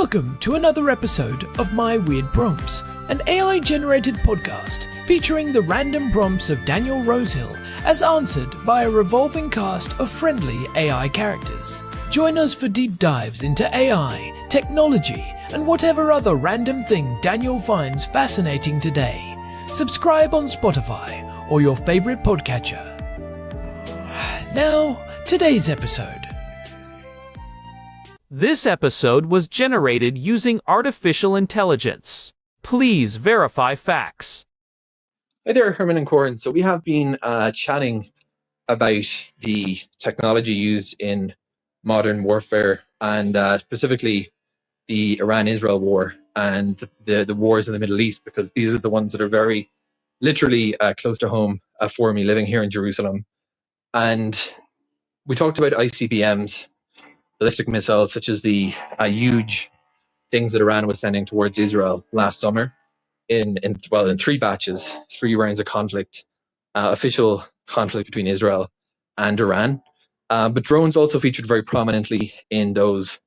Welcome to another episode of My Weird Prompts, an AI-generated podcast featuring the random prompts of Daniel Rosehill as answered by a revolving cast of friendly AI characters. Join us for deep dives into AI, technology, and whatever other random thing Daniel finds fascinating today. Subscribe on Spotify or your favorite podcatcher. Now, today's episode. This episode was generated using artificial intelligence. Please verify facts. Hi there, Herman and Corn. So we have been chatting about the technology used in modern warfare and specifically the Iran-Israel war and the wars in the Middle East, because these are the ones that are very literally close to home for me living here in Jerusalem. And we talked about ICBMs, ballistic missiles, such as the huge things that Iran was sending towards Israel last summer in three batches, 3 rounds of conflict, official conflict between Israel and Iran. But drones also featured very prominently in those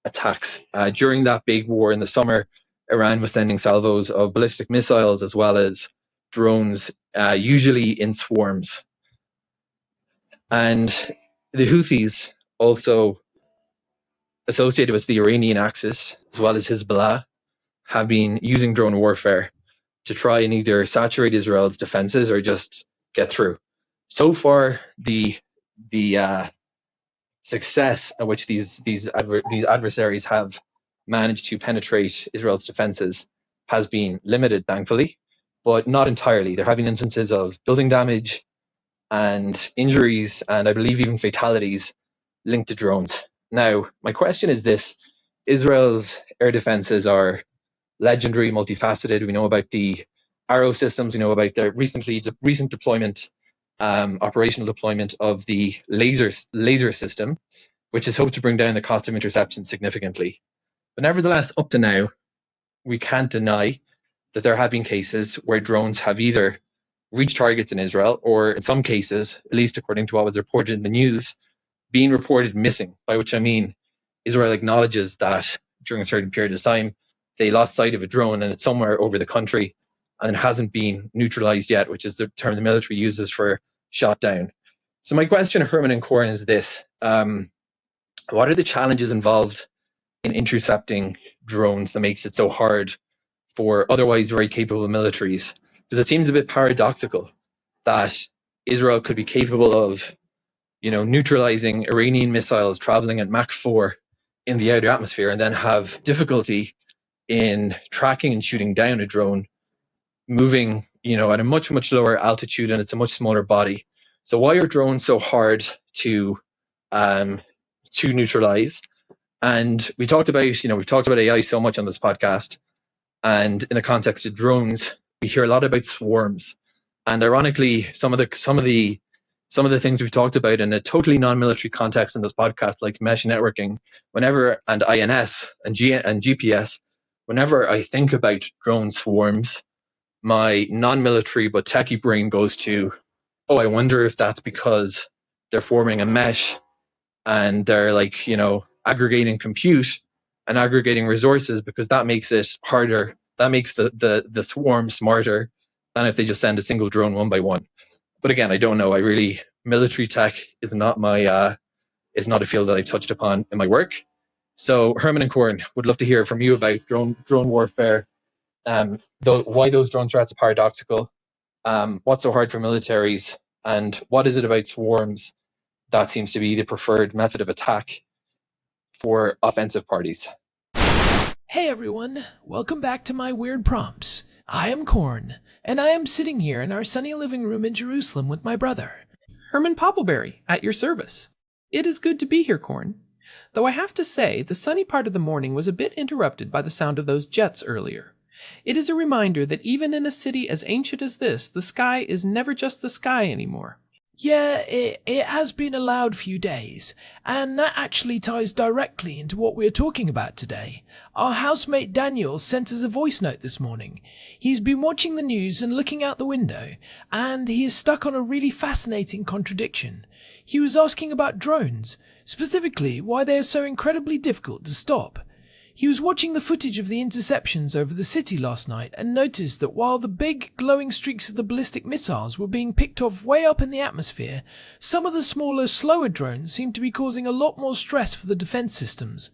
attacks. During that big war in the summer, Iran was sending salvos of ballistic missiles as well as drones, usually in swarms. And the Houthis, also associated with the Iranian axis, as well as Hezbollah, have been using drone warfare to try and either saturate Israel's defenses or just get through. So far, the success at which these adversaries have managed to penetrate Israel's defenses has been limited, thankfully, but not entirely. They're having instances of building damage and injuries, and I believe even fatalities linked to drones. Now, my question is this: Israel's air defenses are legendary, multifaceted. We know about the Arrow systems. We know about their recent deployment, operational deployment of the laser system, which is hoped to bring down the cost of interception significantly. But nevertheless, up to now, we can't deny that there have been cases where drones have either reached targets in Israel, or in some cases, at least according to what was reported in the news, being reported missing, by which I mean Israel acknowledges that during a certain period of time, they lost sight of a drone and it's somewhere over the country and it hasn't been neutralized yet, which is the term the military uses for shot down. So my question, Herman and Corn, is this. What are the challenges involved in intercepting drones that makes it so hard for otherwise very capable militaries? Because it seems a bit paradoxical that Israel could be capable of neutralizing Iranian missiles traveling at Mach 4 in the outer atmosphere and then have difficulty in tracking and shooting down a drone moving, at a much, much lower altitude, and it's a much smaller body. So why are drones so hard to neutralize? And we've talked about AI so much on this podcast, and in the context of drones, we hear a lot about swarms. And ironically, some of the things we've talked about in a totally non-military context in this podcast, like mesh networking, and INS and GPS, whenever I think about drone swarms, my non-military but techie brain goes to, I wonder if that's because they're forming a mesh and they're aggregating compute and aggregating resources, because that makes it harder. That makes the swarm smarter than if they just send a single drone one by one. But again, I don't know. Military tech is not is not a field that I touched upon in my work. So Herman and Corn, would love to hear from you about drone warfare. Why those drone threats are paradoxical. What's so hard for militaries, and what is it about swarms that seems to be the preferred method of attack for offensive parties? Hey everyone, welcome back to My Weird Prompts. I am Corn, and I am sitting here in our sunny living room in Jerusalem with my brother, Herman Poppleberry, at your service. It is good to be here, Corn. Though I have to say, the sunny part of the morning was a bit interrupted by the sound of those jets earlier. It is a reminder that even in a city as ancient as this, the sky is never just the sky anymore. Yeah, it has been a loud few days, and that actually ties directly into what we're talking about today. Our housemate Daniel sent us a voice note this morning. He's been watching the news and looking out the window, and he is stuck on a really fascinating contradiction. He was asking about drones, specifically why they are so incredibly difficult to stop. He was watching the footage of the interceptions over the city last night and noticed that while the big glowing streaks of the ballistic missiles were being picked off way up in the atmosphere, some of the smaller, slower drones seemed to be causing a lot more stress for the defense systems.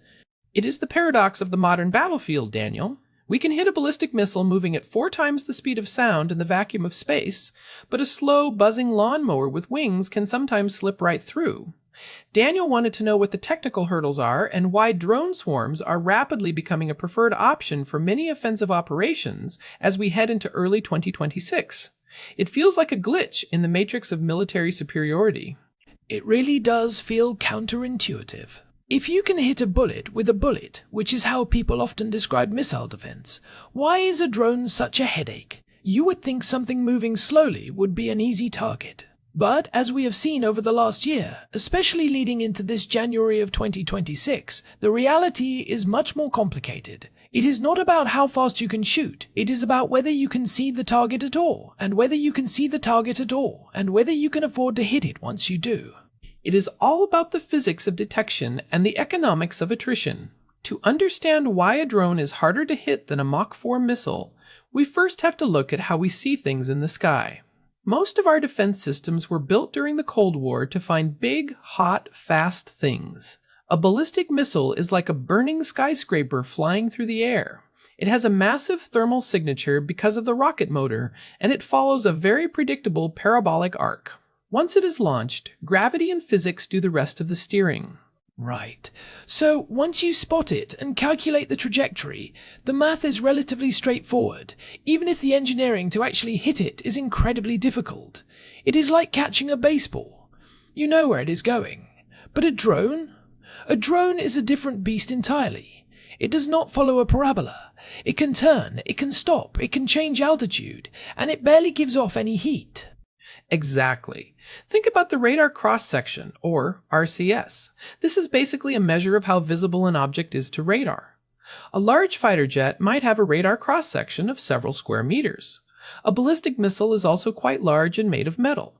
It is the paradox of the modern battlefield, Daniel. We can hit a ballistic missile moving at 4 times the speed of sound in the vacuum of space, but a slow, buzzing lawnmower with wings can sometimes slip right through. Daniel wanted to know what the technical hurdles are and why drone swarms are rapidly becoming a preferred option for many offensive operations as we head into early 2026. It feels like a glitch in the matrix of military superiority. It really does feel counterintuitive. If you can hit a bullet with a bullet, which is how people often describe missile defense, why is a drone such a headache? You would think something moving slowly would be an easy target. But as we have seen over the last year, especially leading into this January of 2026, the reality is much more complicated. It is not about how fast you can shoot, it is about whether you can see the target at all, and whether you can see the target at all, and whether you can afford to hit it once you do. It is all about the physics of detection and the economics of attrition. To understand why a drone is harder to hit than a Mach 4 missile, we first have to look at how we see things in the sky. Most of our defense systems were built during the Cold War to find big, hot, fast things. A ballistic missile is like a burning skyscraper flying through the air. It has a massive thermal signature because of the rocket motor, and it follows a very predictable parabolic arc. Once it is launched, gravity and physics do the rest of the steering. Right. So once you spot it and calculate the trajectory, the math is relatively straightforward, even if the engineering to actually hit it is incredibly difficult. It is like catching a baseball. You know where it is going. But a drone? A drone is a different beast entirely. It does not follow a parabola. It can turn, it can stop, it can change altitude, and it barely gives off any heat. Exactly. Think about the radar cross-section, or RCS. This is basically a measure of how visible an object is to radar. A large fighter jet might have a radar cross-section of several square meters. A ballistic missile is also quite large and made of metal.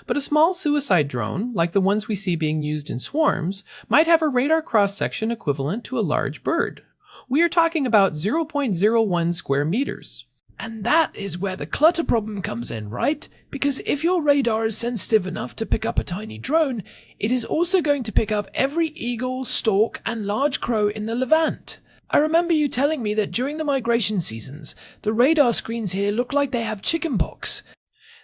But a small suicide drone, like the ones we see being used in swarms, might have a radar cross-section equivalent to a large bird. We are talking about 0.01 square meters. And that is where the clutter problem comes in, right? Because if your radar is sensitive enough to pick up a tiny drone, it is also going to pick up every eagle, stork, and large crow in the Levant. I remember you telling me that during the migration seasons, the radar screens here look like they have chickenpox.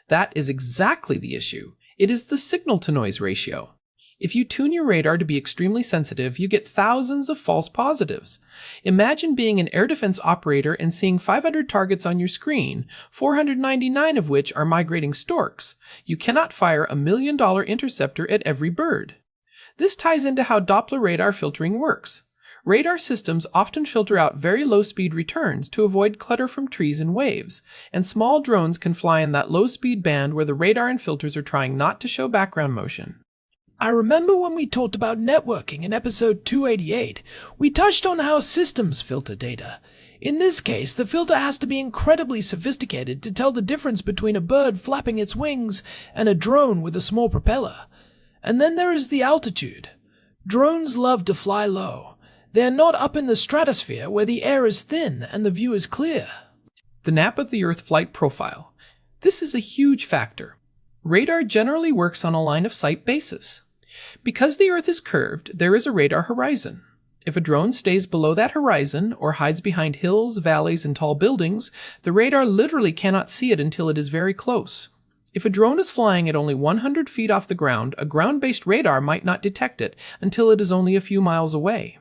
That is exactly the issue. It is the signal-to-noise ratio. If you tune your radar to be extremely sensitive, you get thousands of false positives. Imagine being an air defense operator and seeing 500 targets on your screen, 499 of which are migrating storks. You cannot fire $1 million interceptor at every bird. This ties into how Doppler radar filtering works. Radar systems often filter out very low-speed returns to avoid clutter from trees and waves, and small drones can fly in that low-speed band where the radar and filters are trying not to show background motion. I remember when we talked about networking in episode 288, we touched on how systems filter data. In this case, the filter has to be incredibly sophisticated to tell the difference between a bird flapping its wings and a drone with a small propeller. And then there is the altitude. Drones love to fly low. They are not up in the stratosphere where the air is thin and the view is clear. The nap of the Earth flight profile. This is a huge factor. Radar generally works on a line-of-sight basis. Because the Earth is curved, there is a radar horizon. If a drone stays below that horizon or hides behind hills, valleys, and tall buildings, the radar literally cannot see it until it is very close. If a drone is flying at only 100 feet off the ground, a ground-based radar might not detect it until it is only a few miles away.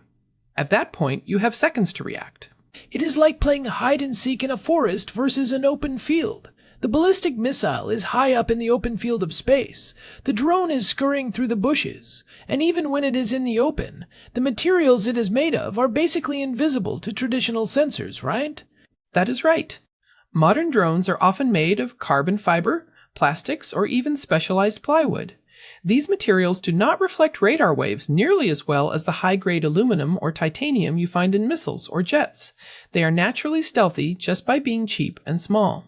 At that point, you have seconds to react. It is like playing hide-and-seek in a forest versus an open field. The ballistic missile is high up in the open field of space. The drone is scurrying through the bushes, and even when it is in the open, the materials it is made of are basically invisible to traditional sensors, right? That is right. Modern drones are often made of carbon fiber, plastics, or even specialized plywood. These materials do not reflect radar waves nearly as well as the high-grade aluminum or titanium you find in missiles or jets. They are naturally stealthy just by being cheap and small.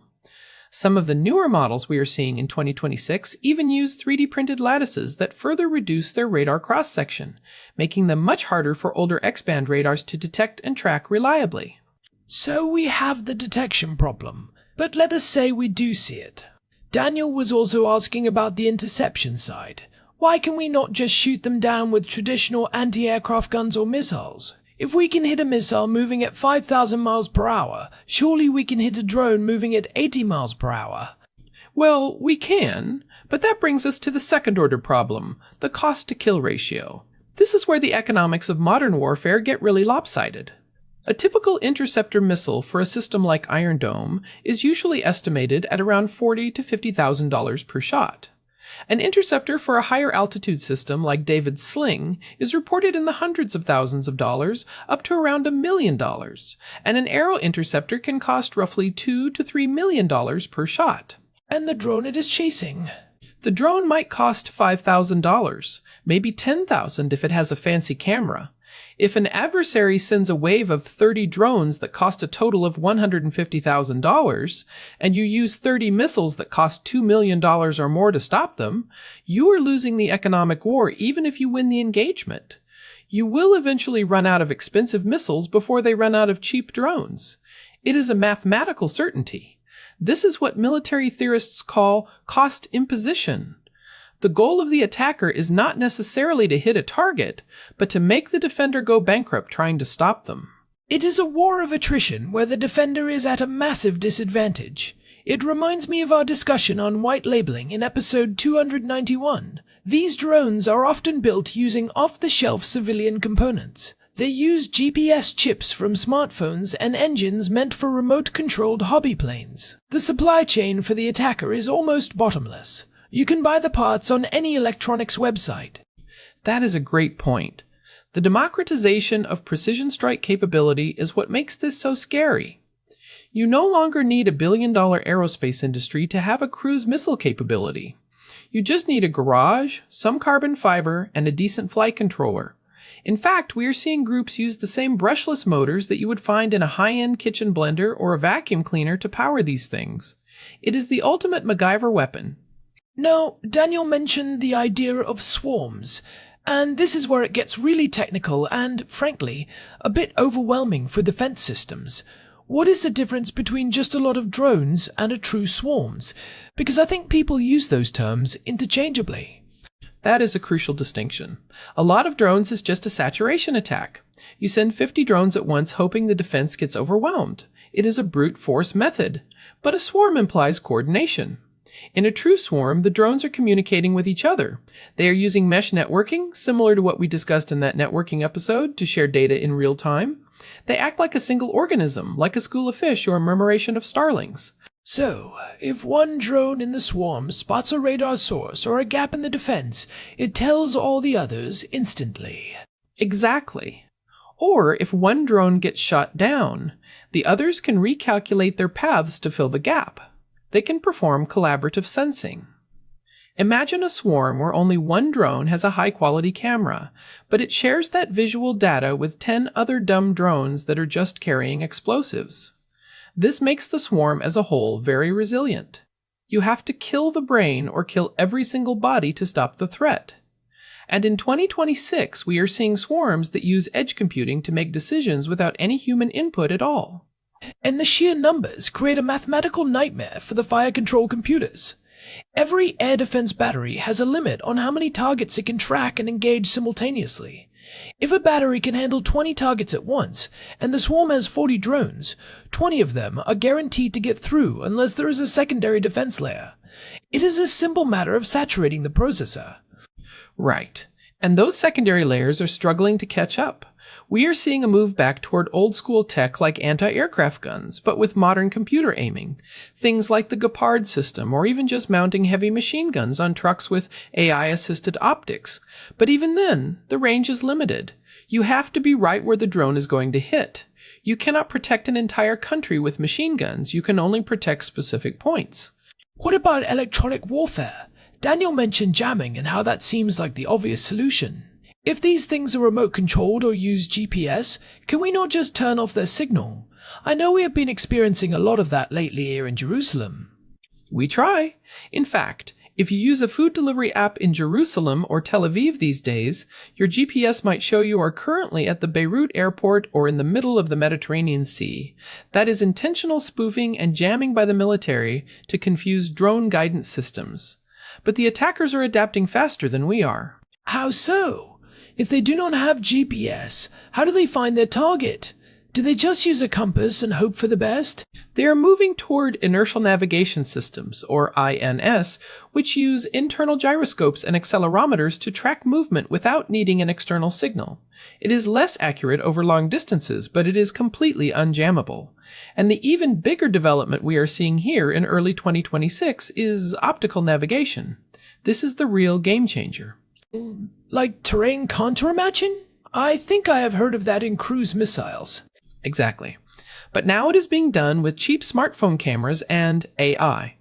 Some of the newer models we are seeing in 2026 even use 3D printed lattices that further reduce their radar cross-section, making them much harder for older X-band radars to detect and track reliably. So we have the detection problem, but let us say we do see it. Daniel was also asking about the interception side. Why can we not just shoot them down with traditional anti-aircraft guns or missiles? If we can hit a missile moving at 5,000 miles per hour, surely we can hit a drone moving at 80 miles per hour. Well, we can, but that brings us to the second-order problem, the cost-to-kill ratio. This is where the economics of modern warfare get really lopsided. A typical interceptor missile for a system like Iron Dome is usually estimated at around $40,000 to $50,000 per shot. An interceptor for a higher altitude system like David's Sling is reported in the hundreds of thousands of dollars up to around $1 million, and an arrow interceptor can cost roughly $2 to $3 million per shot. And the drone it is chasing? The drone might cost $5,000, maybe $10,000 if it has a fancy camera. If an adversary sends a wave of 30 drones that cost a total of $150,000, and you use 30 missiles that cost $2 million or more to stop them, you are losing the economic war even if you win the engagement. You will eventually run out of expensive missiles before they run out of cheap drones. It is a mathematical certainty. This is what military theorists call cost imposition. The goal of the attacker is not necessarily to hit a target, but to make the defender go bankrupt trying to stop them. It is a war of attrition where the defender is at a massive disadvantage. It reminds me of our discussion on white labeling in episode 291. These drones are often built using off-the-shelf civilian components. They use GPS chips from smartphones and engines meant for remote-controlled hobby planes. The supply chain for the attacker is almost bottomless. You can buy the parts on any electronics website. That is a great point. The democratization of precision strike capability is what makes this so scary. You no longer need $1 billion aerospace industry to have a cruise missile capability. You just need a garage, some carbon fiber, and a decent flight controller. In fact, we are seeing groups use the same brushless motors that you would find in a high-end kitchen blender or a vacuum cleaner to power these things. It is the ultimate MacGyver weapon. Now, Daniel mentioned the idea of swarms, and this is where it gets really technical and, frankly, a bit overwhelming for defense systems. What is the difference between just a lot of drones and a true swarms? Because I think people use those terms interchangeably. That is a crucial distinction. A lot of drones is just a saturation attack. You send 50 drones at once hoping the defense gets overwhelmed. It is a brute force method. But a swarm implies coordination. In a true swarm, the drones are communicating with each other. They are using mesh networking, similar to what we discussed in that networking episode, to share data in real time. They act like a single organism, like a school of fish or a murmuration of starlings. So, if one drone in the swarm spots a radar source or a gap in the defense, it tells all the others instantly. Exactly. Or if one drone gets shot down, the others can recalculate their paths to fill the gap. They can perform collaborative sensing. Imagine a swarm where only one drone has a high-quality camera, but it shares that visual data with 10 other dumb drones that are just carrying explosives. This makes the swarm as a whole very resilient. You have to kill the brain or kill every single body to stop the threat. And in 2026, we are seeing swarms that use edge computing to make decisions without any human input at all. And the sheer numbers create a mathematical nightmare for the fire control computers. Every air defense battery has a limit on how many targets it can track and engage simultaneously. If a battery can handle 20 targets at once, and the swarm has 40 drones, 20 of them are guaranteed to get through unless there is a secondary defense layer. It is a simple matter of saturating the processor. Right. And those secondary layers are struggling to catch up. We are seeing a move back toward old-school tech like anti-aircraft guns, but with modern computer aiming. Things like the Gepard system, or even just mounting heavy machine guns on trucks with AI-assisted optics. But even then, the range is limited. You have to be right where the drone is going to hit. You cannot protect an entire country with machine guns. You can only protect specific points. What about electronic warfare? Daniel mentioned jamming and how that seems like the obvious solution. If these things are remote controlled or use GPS, can we not just turn off their signal? I know we have been experiencing a lot of that lately here in Jerusalem. We try. In fact, if you use a food delivery app in Jerusalem or Tel Aviv these days, your GPS might show you are currently at the Beirut airport or in the middle of the Mediterranean Sea. That is intentional spoofing and jamming by the military to confuse drone guidance systems. But the attackers are adapting faster than we are. How so? If they do not have GPS, how do they find their target? Do they just use a compass and hope for the best? They are moving toward inertial navigation systems, or INS, which use internal gyroscopes and accelerometers to track movement without needing an external signal. It is less accurate over long distances, but it is completely un-jammable. And the even bigger development we are seeing here in early 2026 is optical navigation. This is the real game changer. Like terrain contour matching? I think I have heard of that in cruise missiles. Exactly. But now it is being done with cheap smartphone cameras and AI.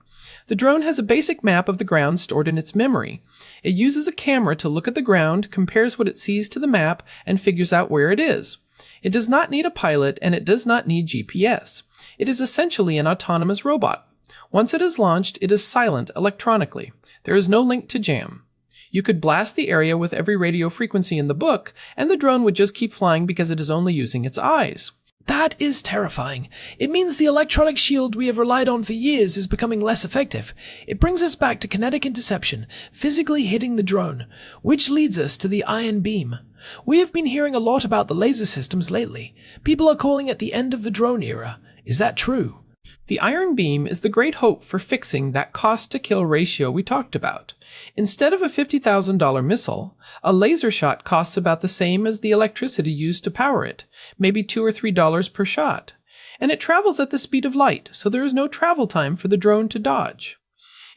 The drone has a basic map of the ground stored in its memory. It uses a camera to look at the ground, compares what it sees to the map, and figures out where it is. It does not need a pilot, and it does not need GPS. It is essentially an autonomous robot. Once it is launched, it is silent electronically. There is no link to jam. You could blast the area with every radio frequency in the book, and the drone would just keep flying because it is only using its eyes. That is terrifying. It means the electronic shield we have relied on for years is becoming less effective. It brings us back to kinetic interception, physically hitting the drone, which leads us to the iron beam. We have been hearing a lot about the laser systems lately. People are calling it the end of the drone era. Is that true? The iron beam is the great hope for fixing that cost-to-kill ratio we talked about. Instead of a $50,000 missile, a laser shot costs about the same as the electricity used to power it, maybe $2 or $3 per shot. And it travels at the speed of light, so there is no travel time for the drone to dodge.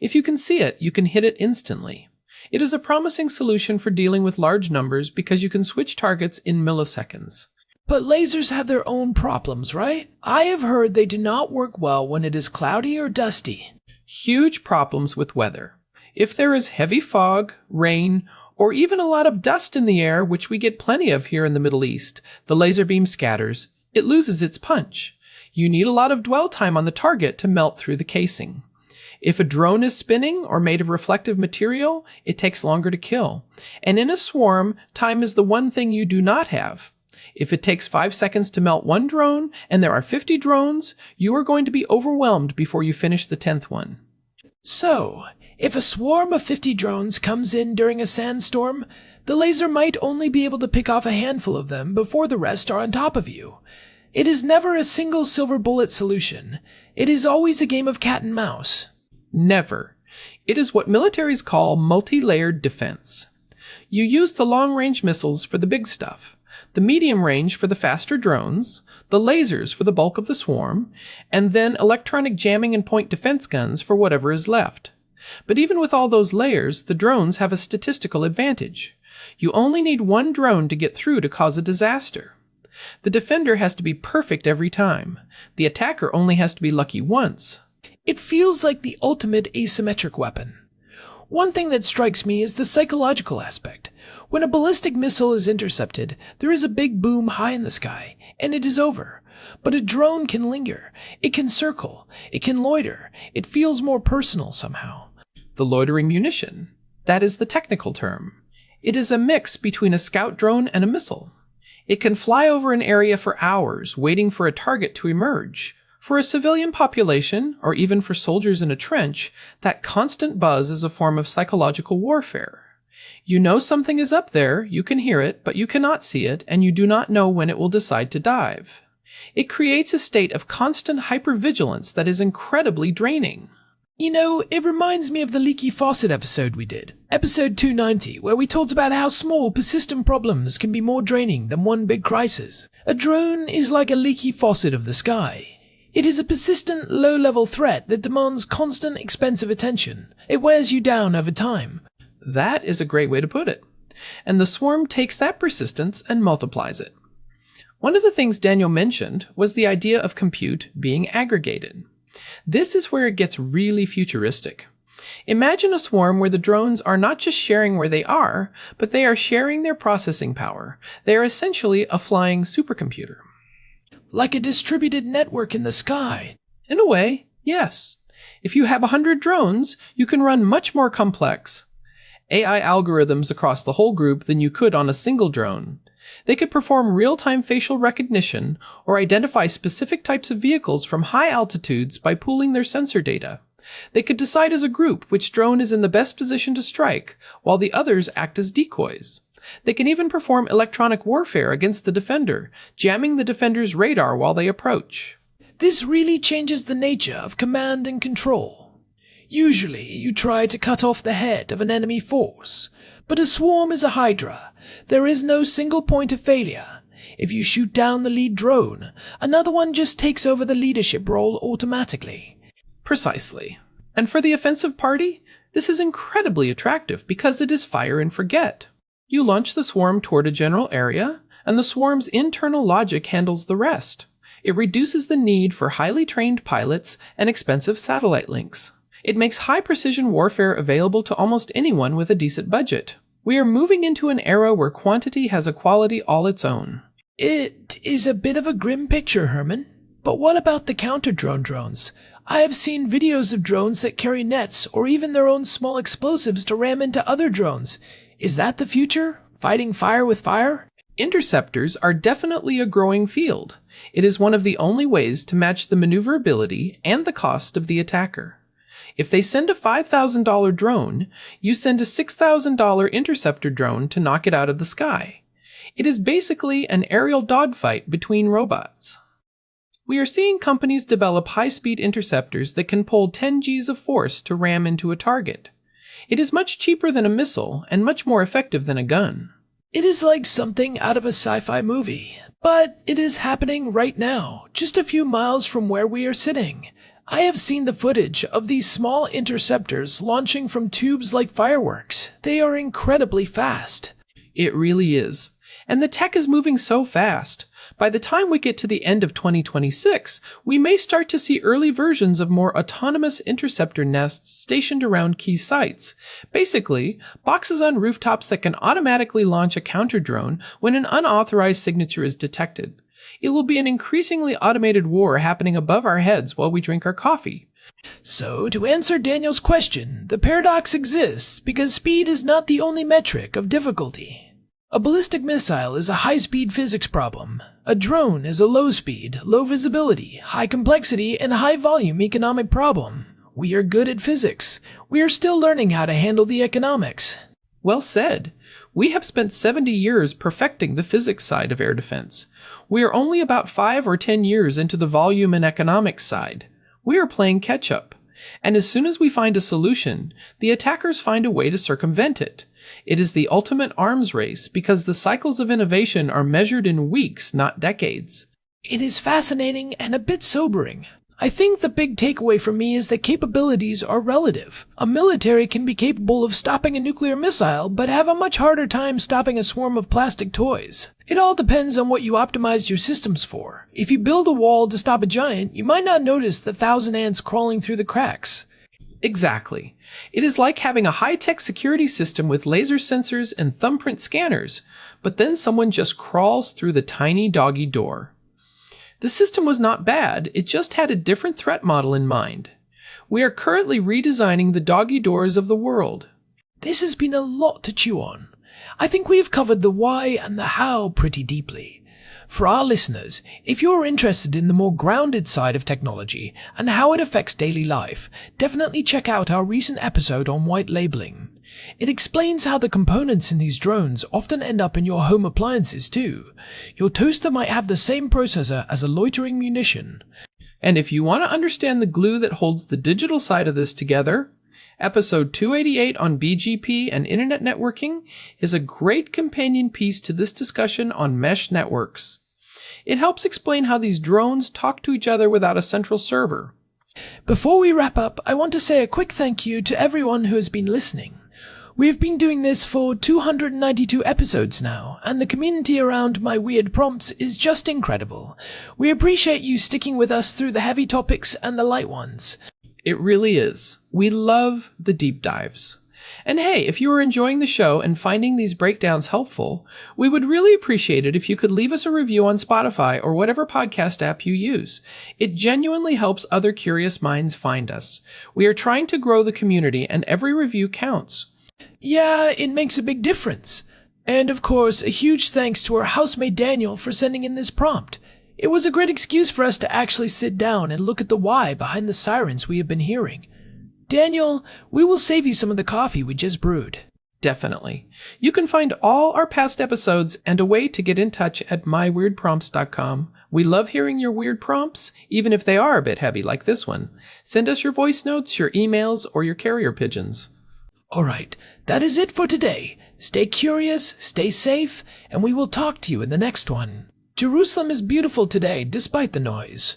If you can see it, you can hit it instantly. It is a promising solution for dealing with large numbers because you can switch targets in milliseconds. But lasers have their own problems, right? I have heard they do not work well when it is cloudy or dusty. Huge problems with weather. If there is heavy fog, rain, or even a lot of dust in the air, which we get plenty of here in the Middle East, the laser beam scatters. It loses its punch. You need a lot of dwell time on the target to melt through the casing. If a drone is spinning or made of reflective material, it takes longer to kill. And in a swarm, time is the one thing you do not have. If it takes 5 seconds to melt one drone and there are 50 drones, you are going to be overwhelmed before you finish the 10th one. So, if a swarm of 50 drones comes in during a sandstorm, the laser might only be able to pick off a handful of them before the rest are on top of you. It is never a single silver bullet solution. It is always a game of cat and mouse. Never. It is what militaries call multi-layered defense. You use the long-range missiles for the big stuff, the medium range for the faster drones, the lasers for the bulk of the swarm, and then electronic jamming and point defense guns for whatever is left. But even with all those layers, the drones have a statistical advantage. You only need one drone to get through to cause a disaster. The defender has to be perfect every time. The attacker only has to be lucky once. It feels like the ultimate asymmetric weapon. One thing that strikes me is the psychological aspect. When a ballistic missile is intercepted, there is a big boom high in the sky, and it is over. But a drone can linger. It can circle. It can loiter. It feels more personal somehow. The loitering munition. That is the technical term. It is a mix between a scout drone and a missile. It can fly over an area for hours, waiting for a target to emerge. For a civilian population, or even for soldiers in a trench, that constant buzz is a form of psychological warfare. You know something is up there, you can hear it, but you cannot see it, and you do not know when it will decide to dive. It creates a state of constant hypervigilance that is incredibly draining. You know, it reminds me of the leaky faucet episode we did, episode 290, where we talked about how small, persistent problems can be more draining than one big crisis. A drone is like a leaky faucet of the sky. It is a persistent, low-level threat that demands constant, expensive attention. It wears you down over time. That is a great way to put it. And the swarm takes that persistence and multiplies it. One of the things Daniel mentioned was the idea of compute being aggregated. This is where it gets really futuristic. Imagine a swarm where the drones are not just sharing where they are, but they are sharing their processing power. They are essentially a flying supercomputer. Like a distributed network in the sky. In a way, yes. If you have 100 drones, you can run much more complex AI algorithms across the whole group than you could on a single drone. They could perform real-time facial recognition or identify specific types of vehicles from high altitudes by pooling their sensor data. They could decide as a group which drone is in the best position to strike, while the others act as decoys. They can even perform electronic warfare against the defender, jamming the defender's radar while they approach. This really changes the nature of command and control. Usually, you try to cut off the head of an enemy force, but a swarm is a hydra. There is no single point of failure. If you shoot down the lead drone, another one just takes over the leadership role automatically. Precisely. And for the offensive party, this is incredibly attractive because it is fire and forget. You launch the swarm toward a general area, and the swarm's internal logic handles the rest. It reduces the need for highly trained pilots and expensive satellite links. It makes high-precision warfare available to almost anyone with a decent budget. We are moving into an era where quantity has a quality all its own. It is a bit of a grim picture, Herman. But what about the counter-drone drones? I have seen videos of drones that carry nets or even their own small explosives to ram into other drones. Is that the future? Fighting fire with fire? Interceptors are definitely a growing field. It is one of the only ways to match the maneuverability and the cost of the attacker. If they send a $5,000 drone, you send a $6,000 interceptor drone to knock it out of the sky. It is basically an aerial dogfight between robots. We are seeing companies develop high-speed interceptors that can pull 10 Gs of force to ram into a target. It is much cheaper than a missile and much more effective than a gun. It is like something out of a sci-fi movie, but it is happening right now, just a few miles from where we are sitting. I have seen the footage of these small interceptors launching from tubes like fireworks. They are incredibly fast. It really is. And the tech is moving so fast. By the time we get to the end of 2026, we may start to see early versions of more autonomous interceptor nests stationed around key sites. Basically, boxes on rooftops that can automatically launch a counter-drone when an unauthorized signature is detected. It will be an increasingly automated war happening above our heads while we drink our coffee. So, to answer Daniel's question, the paradox exists because speed is not the only metric of difficulty. A ballistic missile is a high-speed physics problem. A drone is a low-speed, low-visibility, high-complexity, and high-volume economic problem. We are good at physics. We are still learning how to handle the economics. Well said. We have spent 70 years perfecting the physics side of air defense. We are only about 5 or 10 years into the volume and economics side. We are playing catch-up. And as soon as we find a solution, the attackers find a way to circumvent it. It is the ultimate arms race because the cycles of innovation are measured in weeks, not decades. It is fascinating and a bit sobering. I think the big takeaway for me is that capabilities are relative. A military can be capable of stopping a nuclear missile, but have a much harder time stopping a swarm of plastic toys. It all depends on what you optimize your systems for. If you build a wall to stop a giant, you might not notice the 1,000 ants crawling through the cracks. Exactly. It is like having a high-tech security system with laser sensors and thumbprint scanners, but then someone just crawls through the tiny doggy door. The system was not bad, it just had a different threat model in mind. We are currently redesigning the doggy doors of the world. This has been a lot to chew on. I think we have covered the why and the how pretty deeply. For our listeners, if you're interested in the more grounded side of technology and how it affects daily life, definitely check out our recent episode on white labeling. It explains how the components in these drones often end up in your home appliances too. Your toaster might have the same processor as a loitering munition. And if you want to understand the glue that holds the digital side of this together, episode 288 on BGP and internet networking is a great companion piece to this discussion on mesh networks. It helps explain how these drones talk to each other without a central server. Before we wrap up, I want to say a quick thank you to everyone who has been listening. We have been doing this for 292 episodes now, and the community around my weird prompts is just incredible. We appreciate you sticking with us through the heavy topics and the light ones. It really is. We love the deep dives. And hey, if you are enjoying the show and finding these breakdowns helpful, we would really appreciate it if you could leave us a review on Spotify or whatever podcast app you use. It genuinely helps other curious minds find us. We are trying to grow the community, and every review counts. Yeah, it makes a big difference. And of course, a huge thanks to our housemate Daniel for sending in this prompt. It was a great excuse for us to actually sit down and look at the why behind the sirens we have been hearing. Daniel, we will save you some of the coffee we just brewed. Definitely. You can find all our past episodes and a way to get in touch at myweirdprompts.com. We love hearing your weird prompts, even if they are a bit heavy like this one. Send us your voice notes, your emails, or your carrier pigeons. All right, that is it for today. Stay curious, stay safe, and we will talk to you in the next one. Jerusalem is beautiful today, despite the noise.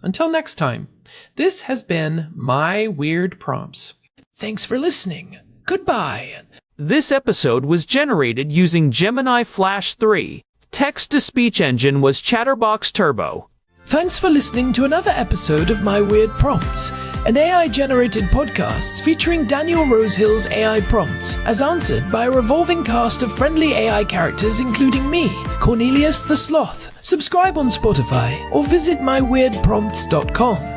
Until next time, this has been My Weird Prompts. Thanks for listening. Goodbye. This episode was generated using Gemini Flash 3. Text-to-speech engine was Chatterbox Turbo. Thanks for listening to another episode of My Weird Prompts, an AI-generated podcast featuring Daniel Rosehill's AI prompts, as answered by a revolving cast of friendly AI characters including me, Cornelius the Sloth. Subscribe on Spotify or visit myweirdprompts.com.